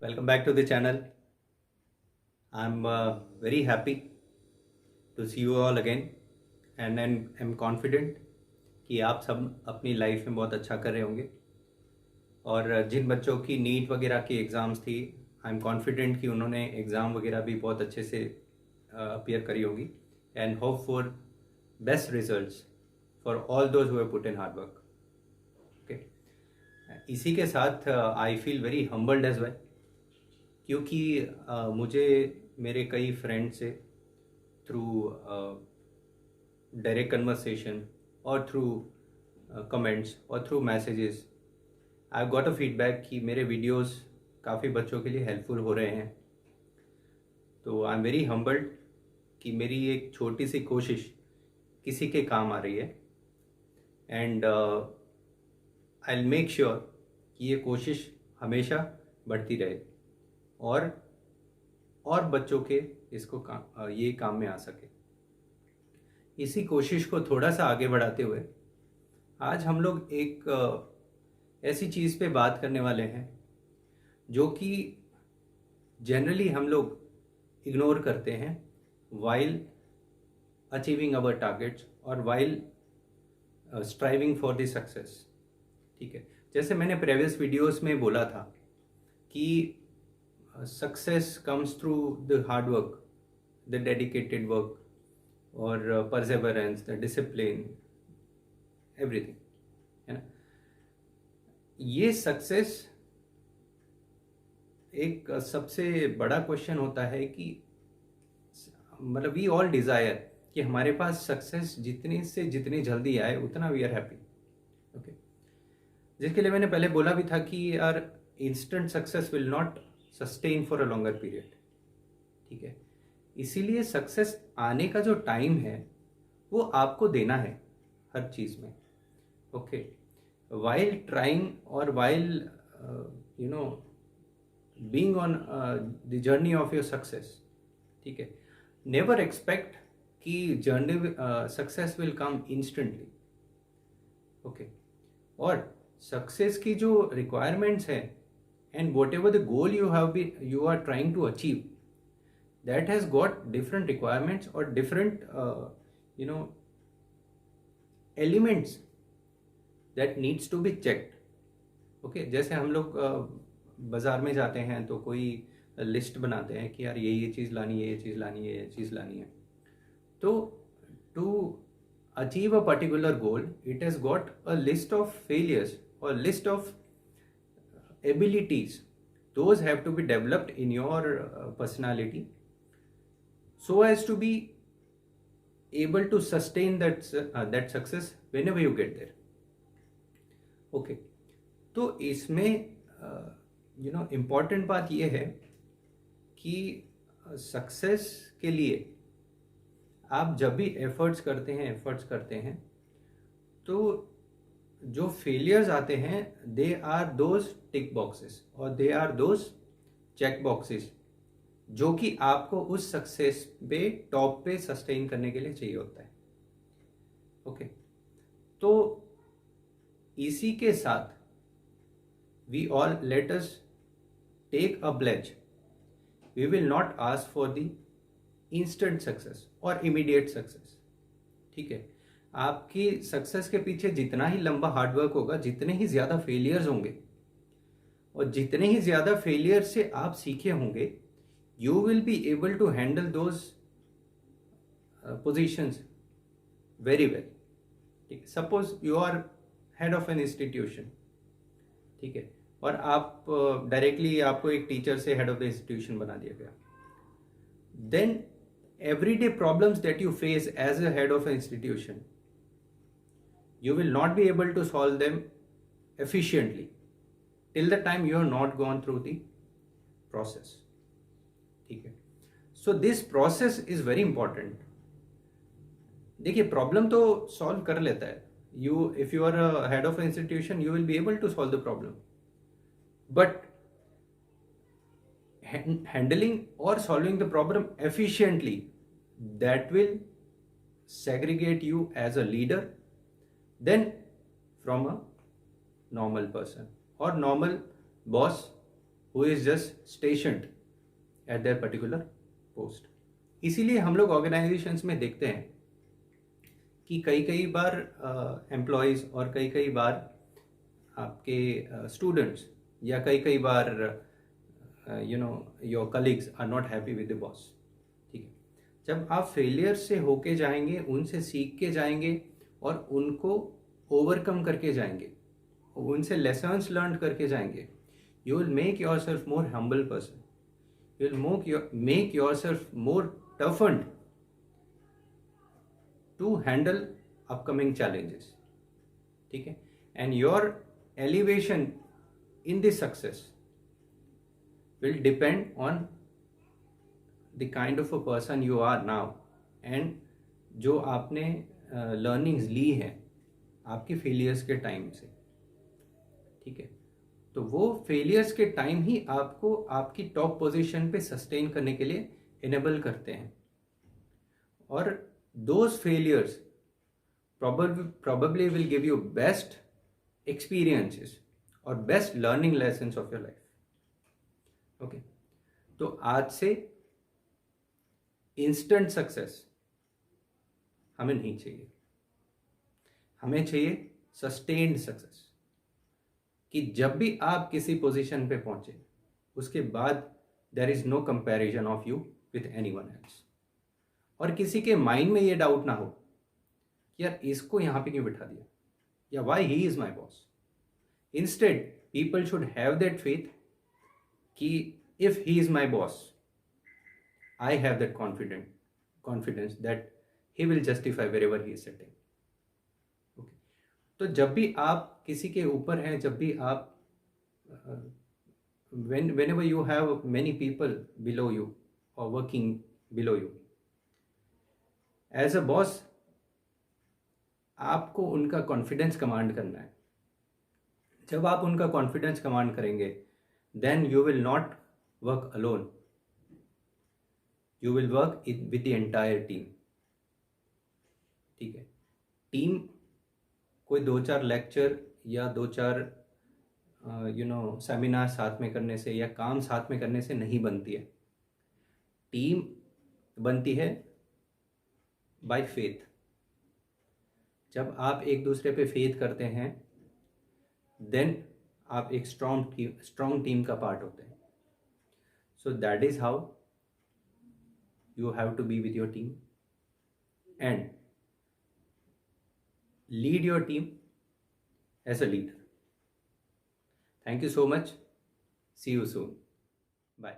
Welcome back to the channel. I'm very happy to see you all again and I'm confident कि आप सब अपनी life में बहुत अच्छा कर रहे होंगे और जिन बच्चों की नीट वगैरह की एग्ज़ाम्स थी आई एम कॉन्फिडेंट कि उन्होंने एग्ज़ाम वगैरह भी बहुत अच्छे से अपीयर करी होगी and hope for best results for all those who have put in hard work. Okay, इसी के साथ I feel very humbled as well क्योंकि मुझे मेरे कई फ्रेंड से थ्रू डायरेक्ट कन्वर्सेशन और थ्रू कमेंट्स और through messages I got a feedback कि मेरे वीडियोस काफ़ी बच्चों के लिए हेल्पफुल हो रहे हैं. तो आई एम वेरी हम्बल्ड कि मेरी एक छोटी सी कोशिश किसी के काम आ रही है and I will make sure कि ये कोशिश हमेशा बढ़ती रहे और बच्चों के ये काम में आ सके. इसी कोशिश को थोड़ा सा आगे बढ़ाते हुए आज हम लोग एक ऐसी चीज़ पे बात करने वाले हैं जो कि जनरली हम लोग इग्नोर करते हैं वाइल अचीविंग आवर टारगेट्स और while striving for the success. ठीक है, जैसे मैंने प्रीवियस वीडियोस में बोला था कि success comes through the hard work, the dedicated work or perseverance, the discipline, everything, है ना. ये सक्सेस एक सबसे बड़ा क्वेश्चन होता है कि मतलब वी ऑल डिज़ायर कि हमारे पास सक्सेस जितनी जल्दी आए उतना वी आर हैप्पी. ओके, जिसके लिए मैंने पहले बोला भी था कि यार instant success will not sustain for a longer period. ठीक है, इसीलिए सक्सेस आने का जो टाइम है वो आपको देना है हर चीज़ में. ओके, वाइल ट्राइंग और while you know being on the journey of your success. ठीक है, नेवर एक्सपेक्ट कि journey success will come instantly. Okay, और सक्सेस की जो रिक्वायरमेंट्स हैं and whatever the goal you are trying to achieve, that has got different requirements or different elements that needs to be checked. Okay, जैसे हम लोग बाज़ार में जाते हैं तो कोई लिस्ट बनाते हैं कि यार ये चीज़ लानी है, ये चीज़ लानी है, ये चीज़ लानी है. तो to achieve a particular goal it has got a list of failures or list of abilities. Those have to be developed in your personality so as to be able to sustain that success whenever you get there. Okay, तो इसमें important बात ये है कि success के लिए आप जब भी एफर्ट्स करते हैं तो जो फेलियर्स आते हैं they are those tick boxes और they are those check boxes जो कि आपको उस सक्सेस पे टॉप पे सस्टेन करने के लिए चाहिए होता है. ओके, तो इसी के साथ we all let us take a pledge. We will not ask for the instant success और इमीडिएट सक्सेस. ठीक है, आपकी सक्सेस के पीछे जितना ही लंबा हार्डवर्क होगा, जितने ही ज़्यादा फेलियर्स होंगे और जितने ही ज़्यादा फेलियर से आप सीखे होंगे, you will be able to handle those positions very well. ठीक है, suppose you are head of an institution. ठीक है, और आप डायरेक्टली आपको एक टीचर से हेड ऑफ द इंस्टीट्यूशन बना दिया गया. Then everyday problems that you face as a head of an institution, you will not be able to solve them efficiently till the time you have not gone through the process. ठीक है, so this process is very important. देखिए, problem तो solve कर लेता है. if you are a head of an institution, you will be able to solve the problem, but handling or solving the problem efficiently, that will segregate you as a leader then from a normal person or normal boss who is just stationed at their particular post. इसीलिए हम लोग organisations में देखते हैं कि कई कई बार employees और कई कई बार आपके स्टूडेंट्स या कई कई बार your colleagues are not happy with the boss. ठीक है, जब आप फेलियर से होके जाएंगे, उनसे सीख के जाएंगे और उनको ओवरकम करके जाएंगे, उनसे लेसन्स लर्न करके जाएंगे, you will make yourself more humble person, you will make yourself more toughened to handle upcoming challenges. ठीक है, and your elevation in this success will depend on the kind of a person you are now and जो आपने learnings ली हैं आपके failures के time से. ठीक है, तो वो failures के टाइम ही आपको आपकी टॉप पोजीशन पे सस्टेन करने के लिए enable करते हैं. और those failures probably will give you best experiences or best learning lessons of your life. Okay, तो आज से इंस्टेंट सक्सेस हमें नहीं चाहिए, हमें चाहिए सस्टेन्ड सक्सेस. कि जब भी आप किसी पोजीशन पे पहुंचे उसके बाद there is no comparison of you with anyone else, और किसी के माइंड में ये डाउट ना हो कि यार इसको यहां पे क्यों बिठा दिया, या why he is my boss. Instead people should have that faith कि if he is my boss, I have that confidence that he will justify wherever he is sitting. Okay. तो जब भी आप किसी के ऊपर हैं, जब भी आप whenever you have many people below you or working below you, as a boss आपको उनका कॉन्फिडेंस कमांड करना है. जब आप उनका कॉन्फिडेंस कमांड करेंगे then you will not work alone, you will work with the entire team. ठीक है, टीम कोई 2-4 लेक्चर या 2-4 सेमिनार साथ में करने से या काम साथ में करने से नहीं बनती है. टीम बनती है बाय फेथ. जब आप एक दूसरे पे फेथ करते हैं देन आप एक स्ट्रॉन्ग टीम का पार्ट होते हैं. So that is how you have to be with your team and lead your team as a leader. Thank you so much. See you soon. Bye.